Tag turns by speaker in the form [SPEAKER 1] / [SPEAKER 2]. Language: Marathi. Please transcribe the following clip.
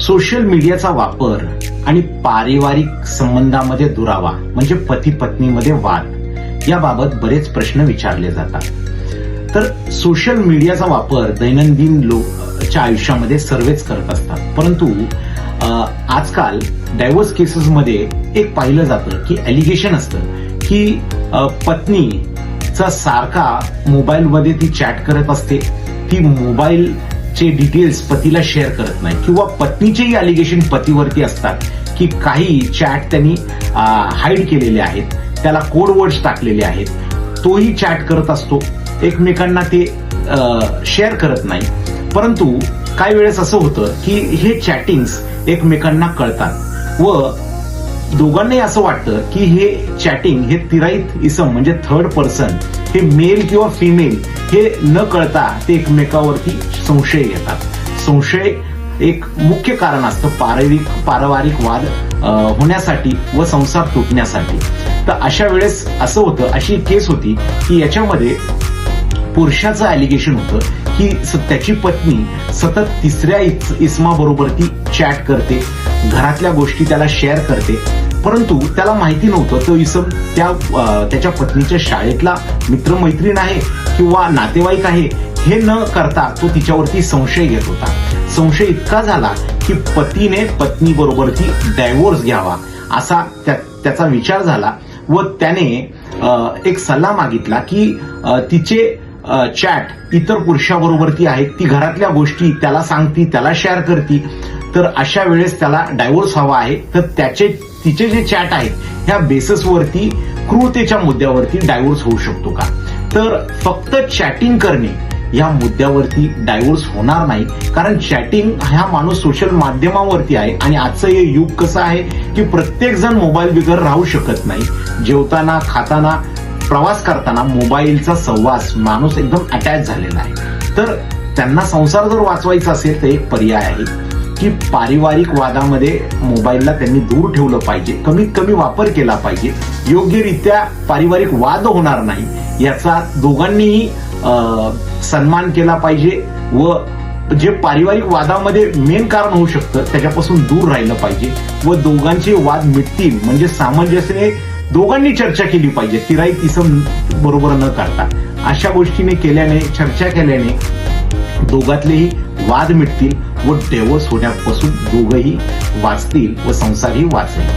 [SPEAKER 1] सोशल मीडियाचा वापर आणि पारिवारिक संबंधामध्ये दुरावा म्हणजे पती पत्नीमध्ये वाद याबाबत बरेच प्रश्न विचारले जातात. तर सोशल मीडियाचा वापर दैनंदिन लोकांच्या आयुष्यामध्ये सर्वच करत असतात, परंतु आजकाल डायव्होर्स केसेसमध्ये एक पाहिलं जातं की ॲलिगेशन असतं की पत्नीचा सारखा मोबाईलमध्ये ती चॅट करत असते, ती मोबाईलचे डिटेल्स पतीला शेअर करत नाही, किंवा पत्नीचेही ॲलिगेशन पतीवरती असतात की काही चॅट त्यांनी हाईड केलेले आहेत, त्याला कोड वर्ड्स टाकलेले आहेत, तोही चॅट करत असतो, एकमेकांना ते शेअर करत नाही. परंतु काही वेळेस असं होतं की हे चॅटिंग्स एकमेकांना कळतात व दोघांनाही असं वाटतं की हे चॅटिंग हे तिराईत इसम म्हणजे थर्ड पर्सन हे मेल किंवा फिमेल हे न कळता ते एकमेकावरती संशय घेतात. संशय एक मुख्य कारण असतं पारिवारिक वाद होण्यासाठी व संसार तुटण्यासाठी. तर अशा वेळेस असं होतं, अशी एक केस होती की याच्यामध्ये पुरुषाचं ॲलिगेशन होतं की त्याची पत्नी सतत तिसऱ्या इसमाबरोबर ती चॅट करते, घरातल्या गोष्टी त्याला शेअर करते, परंतु त्याला माहिती नव्हतं तो इसम त्याच्या पत्नीच्या शाळेतला मित्रमैत्रीण आहे किंवा नातेवाईक आहे हे न करता तो तिच्यावरती संशय घेत होता. संशय इतका झाला की पतीने पत्नीबरोबर ती डायव्होर्स घ्यावा असा त्याचा विचार झाला व त्याने एक सल्ला मागितला की तिचे चॅट इतर पुरुषाबरोबरती आहेत, ती घरातल्या गोष्टी त्याला सांगती, त्याला शेअर करती, तर अशा वेळेस त्याला डायव्होर्स हवा आहे. तर तिचे जे चॅट आहेत ह्या बेसिसवरती क्रूरतेच्या मुद्द्यावरती डायव्होर्स होऊ शकतो का? तर फक्त चॅटिंग करणे या मुद्द्यावरती डायव्होर्स होणार नाही, कारण चॅटिंग हा माणूस सोशल माध्यमावरती आहे आणि आजचं हे युग कसं आहे की प्रत्येक जण मोबाईल बिगर राहू शकत नाही. जेवताना, खाताना, प्रवास करताना मोबाईलचा सहवास माणूस एकदम अटॅच झालेला आहे. तर त्यांना संसार जर वाचवायचा असेल तर एक पर्याय आहे की पारिवारिक वादामध्ये मोबाईलला त्यांनी दूर ठेवलं पाहिजे, कमीत कमी वापर केला पाहिजे, योग्यरित्या पारिवारिक वाद होणार नाही याचा दोघांनीही सन्मान केला पाहिजे व जे पारिवारिक वादामध्ये मेन कारण होऊ शकतं त्याच्यापासून दूर राहिलं पाहिजे व दोघांचे वाद मिटतील म्हणजे सामंजस्याने दोघांनी चर्चा केली पाहिजे, तिराईत इसम बरोबर न करता. अशा गोष्टीने केल्याने, चर्चा केल्याने दोघातलेही वाद मिटतील व डिव्होर्स होण्यापासून दोघंही वाचतील व संसारही वाचेल.